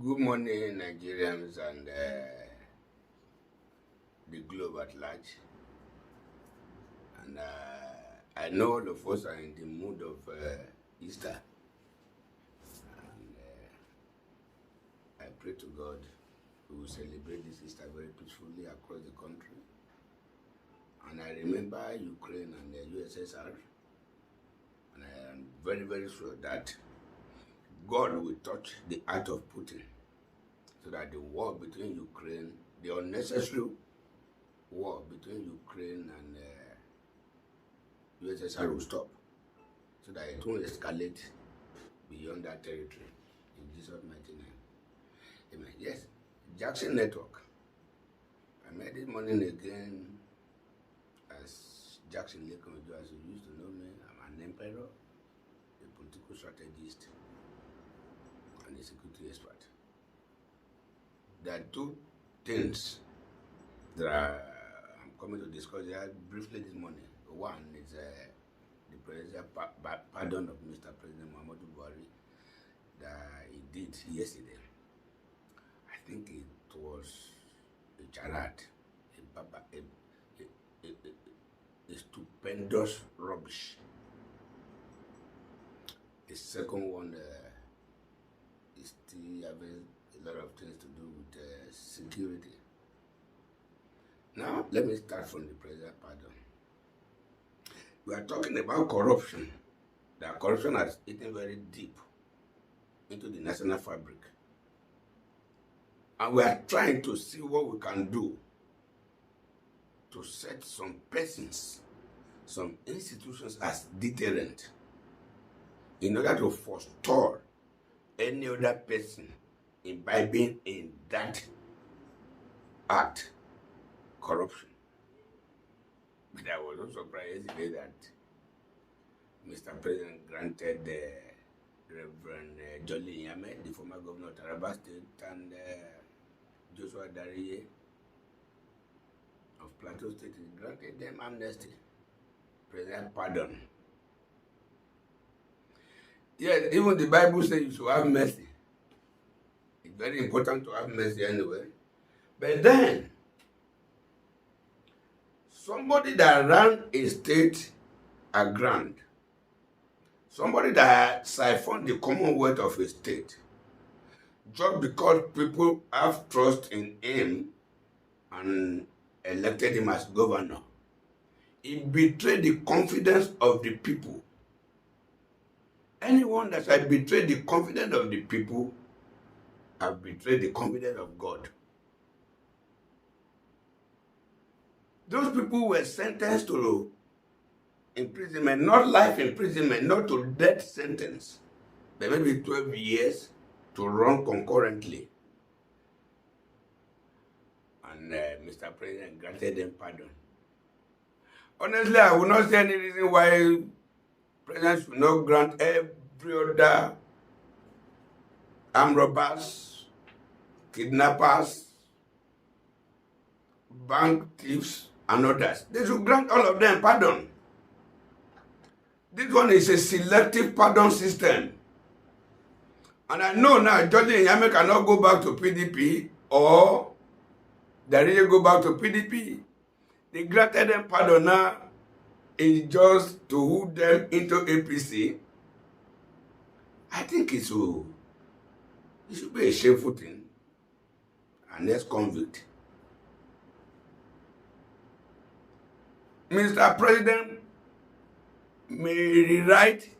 Good morning, Nigerians and the globe at large. And I know all of us are in the mood of Easter. And I pray to God we will celebrate this Easter very peacefully across the country. And I remember Ukraine and the USSR. And I am very, very sure that God will touch the heart of Putin so that the war between Ukraine, the unnecessary war between Ukraine and USSR will stop, so that it won't escalate beyond that territory. In Jesus' mighty name. Amen. Yes, Jackson Network. I met this morning again as Jackson Lekomejo, as you used to know me. I'm an emperor, a political strategist, and a security expert. There are two things that I'm coming to discuss here briefly this morning. One is the president pardon of Mr. President Muhammadu Buhari that he did yesterday. I think it was a charade, a stupendous rubbish. The second one is still having a lot of things to do with security. Now, let me start from the president pardon. We are talking about corruption. That corruption has eaten very deep into the national fabric. And we are trying to see what we can do to set some persons, some institutions as deterrent in order to forestall any other person imbibing in that act, corruption. But I was also surprised yesterday that Mr. President granted Reverend Jolly Nyame, the former governor of Taraba State, and Joshua Dariye of Plateau State, he granted them amnesty, president pardon. Yes, even the Bible says you should have mercy. It's very important to have mercy anyway. But then, somebody that ran a state aground, somebody that siphoned the commonwealth of a state, just because people have trust in him and elected him as governor, he betrayed the confidence of the people. Anyone that has betrayed the confidence of the people has betrayed the confidence of God. Those people were sentenced to imprisonment, not life imprisonment, not to death sentence, but maybe 12 years to run concurrently. And Mr. President granted them pardon. Honestly, I will not see any reason why President should not grant every other armed robbers, kidnappers, bank thieves, and others. They should grant all of them pardon. This one is a selective pardon system. And I know now Jolly Nyame cannot go back to PDP or Dariye go back to PDP. They granted them pardon now is just to hook them into APC. I think it should be a shameful thing. And let's convict. Mr. President may rewrite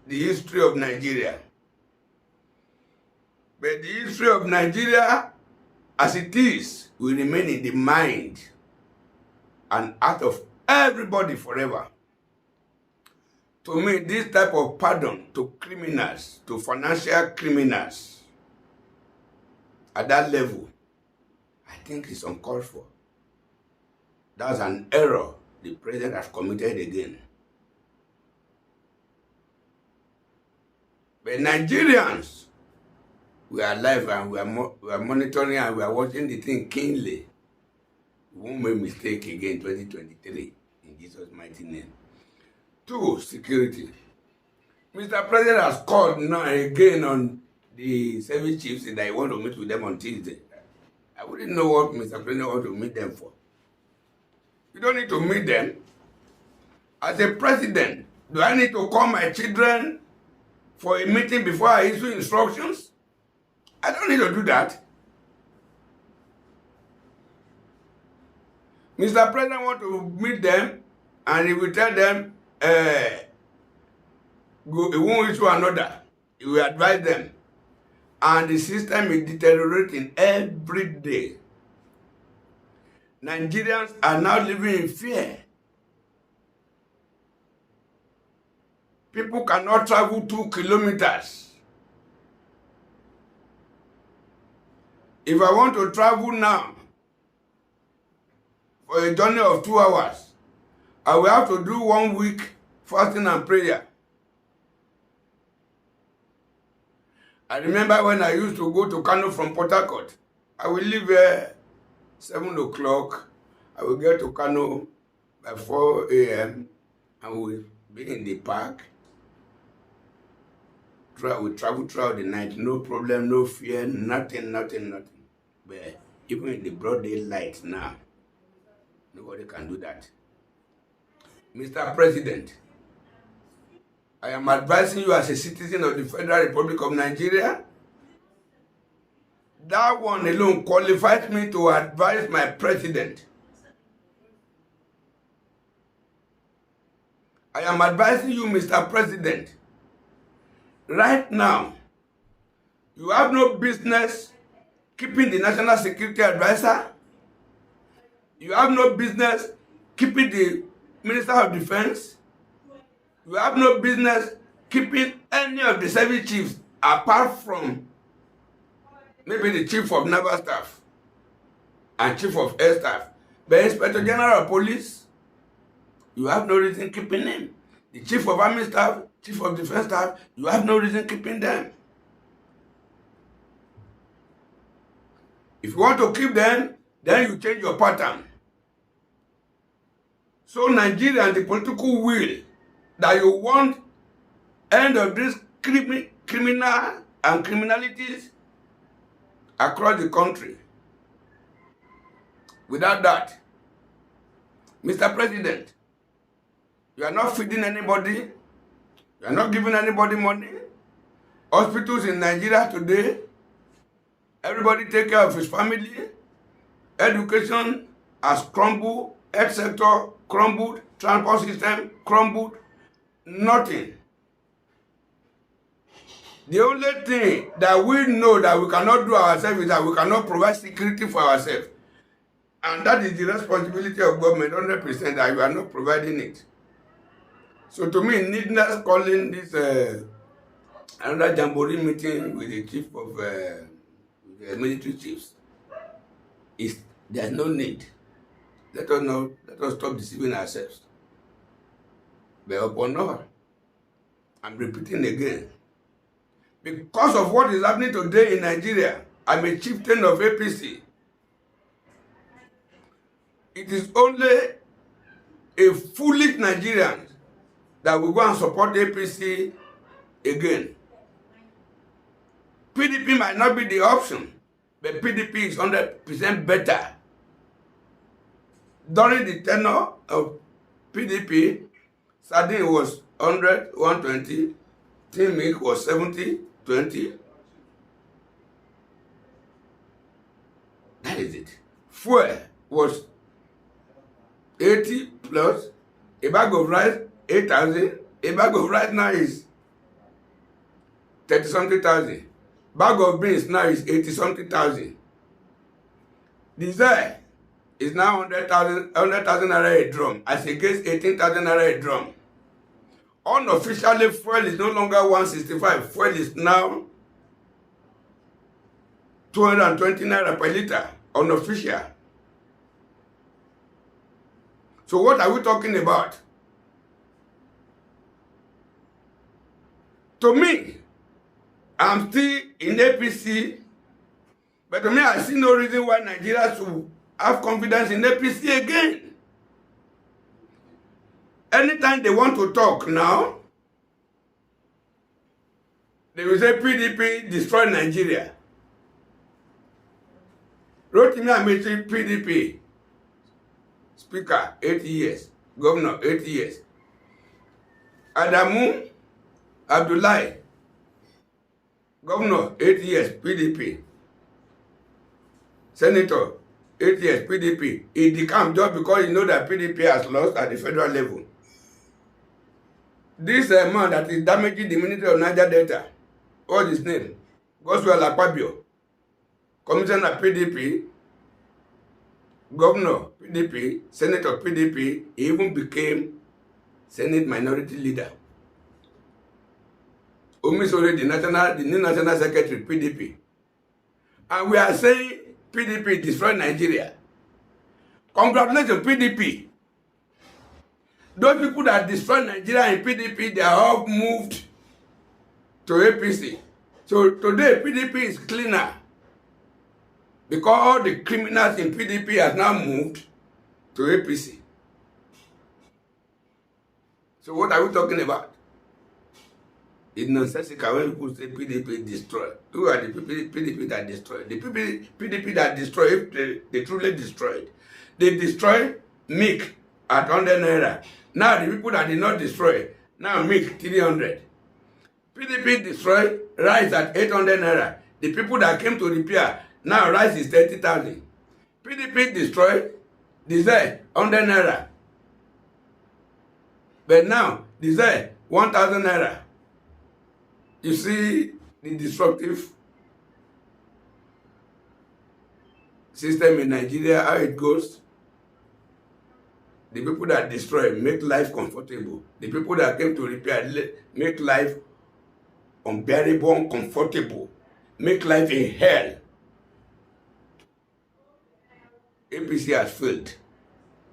the history of Nigeria. But the history of Nigeria, as it is, will remain in the mind and heart of everybody forever. To me, this type of pardon to criminals, to financial criminals, at that level, I think it's uncalled for. That's an error the president has committed again. But Nigerians, we are alive and we are monitoring and we are watching the thing keenly. We won't make mistake again in 2023, in Jesus' mighty name. 2, security. Mr. President has called now again on the service chiefs that I want to meet with them on Tuesday. I wouldn't know what Mr. President wants to meet them for. You don't need to meet them. As a president, do I need to call my children for a meeting before I issue instructions? I don't need to do that. Mr. President wants to meet them and he will tell them, go, he won't issue another. He will advise them. And the system is deteriorating every day. Nigerians are now living in fear. People cannot travel 2 kilometers. If I want to travel now for a journey of 2 hours, I will have to do 1 week fasting and prayer. I remember when I used to go to Kano from Port Harcourt. I will leave 7 o'clock. I will get to Kano by 4 a.m. and we will be in the park. We travel throughout the night, no problem, no fear, nothing. But even in the broad daylight now, nobody can do that. Mr. President, I am advising you as a citizen of the Federal Republic of Nigeria. That one alone qualifies me to advise my president. I am advising you, Mr. President. Right now, you have no business keeping the National Security Advisor. You have no business keeping the Minister of Defense. You have no business keeping any of the service chiefs apart from maybe the Chief of Naval Staff and Chief of Air Staff. But Inspector General of Police, you have no reason keeping him. The Chief of Army Staff, Chief of Defense Staff, you have no reason keeping them. If you want to keep them, then you change your pattern. So Nigeria and the political will that you want end of this criminal and criminalities across the country. Without that, Mr. President, you are not feeding anybody. You are not giving anybody money. Hospitals in Nigeria today, everybody take care of his family. Education has crumbled. Health sector crumbled. Transport system crumbled. Nothing. The only thing that we know that we cannot do ourselves is that we cannot provide security for ourselves. And that is the responsibility of government, 100%, that we are not providing it. So to me, needless calling this another jamboree meeting with the chief of the military chiefs, there's no need. Let us stop deceiving ourselves. But upon all, I'm repeating again, because of what is happening today in Nigeria, I'm a chieftain of APC. It is only a foolish Nigerian that will go and support APC again. PDP might not be the option, but PDP is 100% better. During the tenure of PDP, Sardine was 100, 120, Team Milk was 70, 20. That is it. Fuel was 80 plus. A bag of rice, 8,000. A bag of rice now is 30-something thousand. Bag of beans now is 80-something thousand. Diesel is now 100,000 naira a drum, as against 18,000 naira a drum. Unofficially, fuel is no longer 165. Fuel is now 220 naira per liter. Unofficial. So what are we talking about? To me, I'm still in APC, but to me, I see no reason why Nigeria should have confidence in APC again. Anytime they want to talk now, They will say PDP destroyed Nigeria. Rotimi Amechi, PDP. Speaker, 8 years. Governor, 8 years. Adamu Abdullahi, Governor, 8 years, PDP. Senator, 8 years, PDP. He decamped just because he know that PDP has lost at the federal level. This man that is damaging the Ministry of Niger Delta, what's his name? Godswill Akpabio, Commissioner PDP, Governor PDP, Senator PDP, he even became Senate Minority Leader. Omisore, the new National Secretary, PDP. And we are saying PDP destroyed Nigeria. Congratulations, PDP. Those people that destroyed Nigeria in PDP, they are all moved to APC. So today, PDP is cleaner. Because all the criminals in PDP have now moved to APC. So what are we talking about? It's nonsensical when people say PDP destroyed. Who are the PDP that destroyed? The PDP that destroyed, if they truly destroyed. They destroyed MIC at 100 naira. Now the people that did not destroy, now MIC 300. PDP destroyed rice at 800 naira. The people that came to repair, now rice is 30,000. PDP destroyed diesel 100 naira. But now diesel 1,000 naira. You see the destructive system in Nigeria, how it goes. The people that destroy make life comfortable. The people that came to repair make life unbearable, uncomfortable. Make life in hell. APC has failed.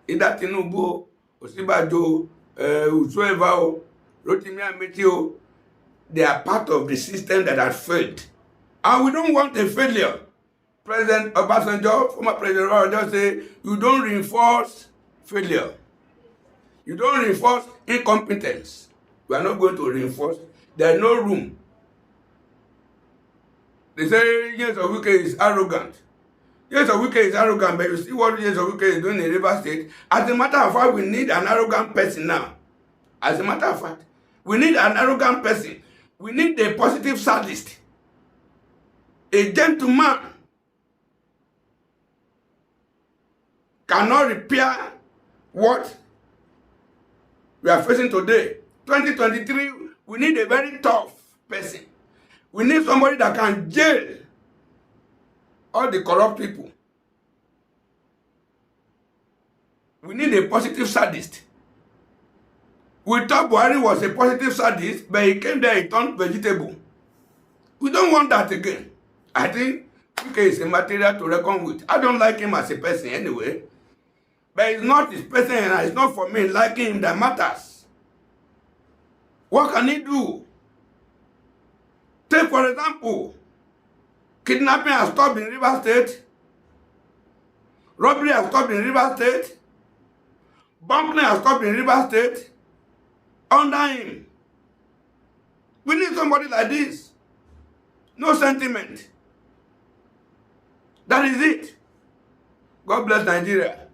Either Tinubu, Osibajo, whosoever, Rotimi Amechi, they are part of the system that has failed. And we don't want a failure. President Obasanjo, former President Obasanjo, say, you don't reinforce failure. You don't reinforce incompetence. We are not going to reinforce. There is no room. They say Yes of Wike is arrogant. Yes of Wike is arrogant, but you see what Yes of Wike is doing in Rivers State. As a matter of fact, we need an arrogant person now. As a matter of fact, we need an arrogant person. We need a positive sadist. A gentleman cannot repair what we are facing today. 2023, we need a very tough person. We need somebody that can jail all the corrupt people. We need a positive sadist. We thought Buhari was a positive sadist, but he came there, he turned vegetable. We don't want that again. I think Wike is a material to reckon with. I don't like him as a person anyway. But it's not his person and it's not for me liking him that matters. What can he do? Take for example, kidnapping has stopped in Rivers State. Robbery has stopped in Rivers State. Bunkering has stopped in Rivers State. Under him. We need somebody like this. No sentiment. That is it. God bless Nigeria.